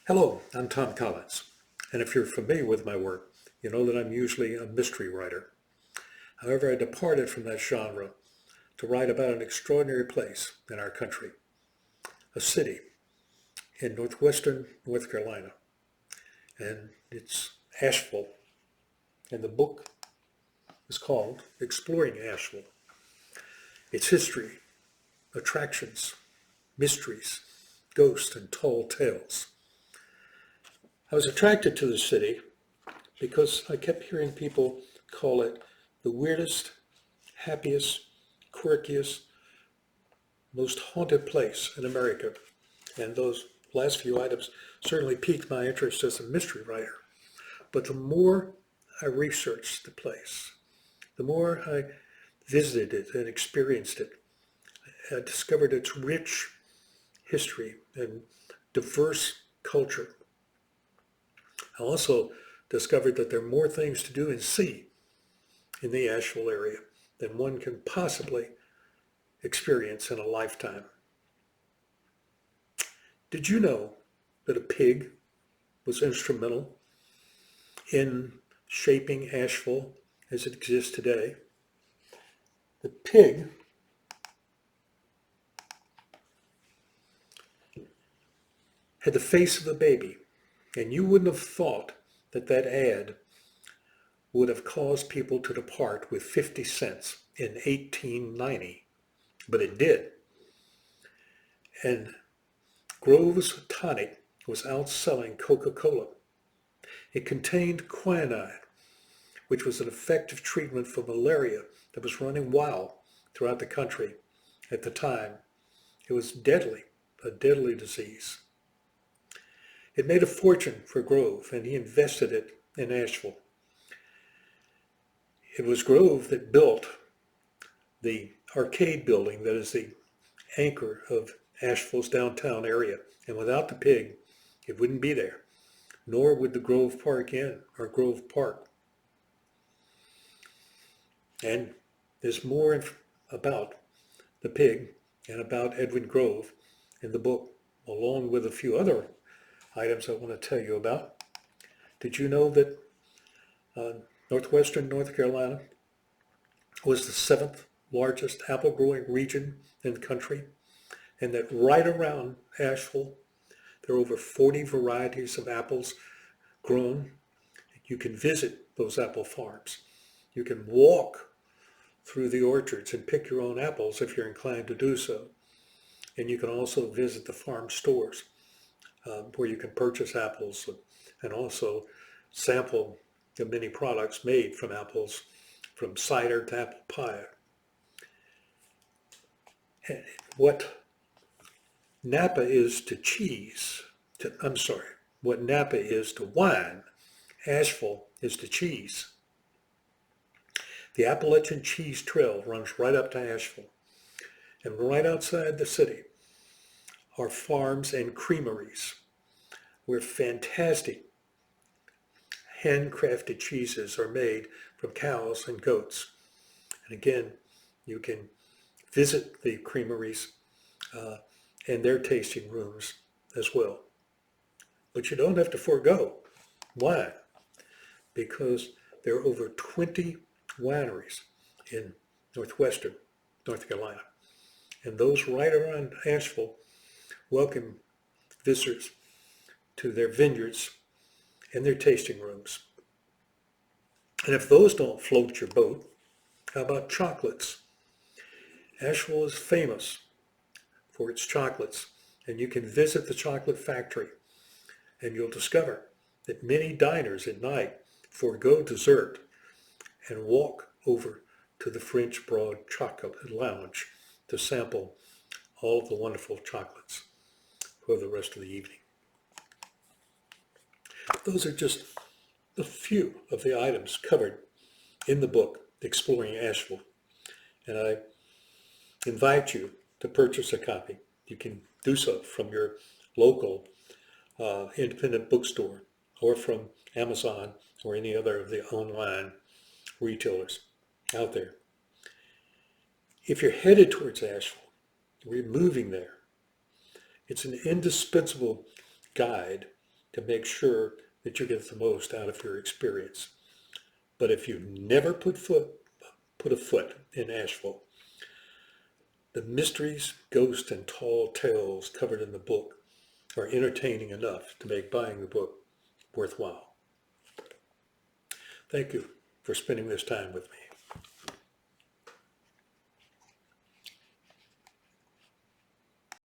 Hello, I'm Tom Collins, and if you're familiar with my work, you know that I'm usually a mystery writer. However, I departed from that genre to write about an extraordinary place in our country, a city in northwestern North Carolina, and it's Asheville, and the book is called Exploring Asheville. Its history, attractions, mysteries, ghosts, and tall tales. I was attracted to the city because I kept hearing people call it the weirdest, happiest, quirkiest, most haunted place in America. And those last few items certainly piqued my interest as a mystery writer. But the more I researched the place, the more I visited it and experienced it, I discovered its rich history and diverse culture. I also discovered that there are more things to do and see in the Asheville area than one can possibly experience in a lifetime. Did you know that a pig was instrumental in shaping Asheville as it exists today? The pig had the face of a baby, and you wouldn't have thought that that ad would have caused people to depart with 50 cents in 1890, but it did. And Grove's tonic was outselling Coca-Cola. It contained quinine, which was an effective treatment for malaria that was running wild throughout the country at the time. It was deadly, a deadly disease. It made a fortune for Grove, and he invested it in Asheville. It was Grove that built the arcade building that is the anchor of Asheville's downtown area. And without the pig, it wouldn't be there, nor would the Grove Park Inn or Grove Park. And there's more about the pig and about Edwin Grove in the book, along with a few other items I want to tell you about. Did you know that northwestern North Carolina was the seventh largest apple growing region in the country? And that right around Asheville, there are over 40 varieties of apples grown. You can visit those apple farms. You can walk through the orchards and pick your own apples if you're inclined to do so. And you can also visit the farm stores where you can purchase apples and also sample the many products made from apples, from cider to apple pie. And what Napa is to cheese, what Napa is to wine, Asheville is to cheese. The Appalachian Cheese Trail runs right up to Asheville. And right outside the city are farms and creameries where fantastic handcrafted cheeses are made from cows and goats. And again, you can visit the creameries and their tasting rooms as well. But you don't have to forego wine because there are over 20 wineries in northwestern North Carolina. And those right around Asheville welcome visitors to their vineyards and their tasting rooms. And if those don't float your boat, how about chocolates? Asheville is famous for its chocolates, and you can visit the chocolate factory, and you'll discover that many diners at night forego dessert and walk over to the French Broad Chocolate Lounge to sample all of the wonderful chocolates for the rest of the evening. Those are just a few of the items covered in the book, Exploring Asheville, and I invite you to purchase a copy. You can do so from your local independent bookstore or from Amazon or any other of the online retailers out there. If you're headed towards Asheville, we're moving there. It's an indispensable guide to make sure that you get the most out of your experience. But if you've never put a foot in Asheville, the mysteries, ghosts, and tall tales covered in the book are entertaining enough to make buying the book worthwhile. Thank you for spending this time with me.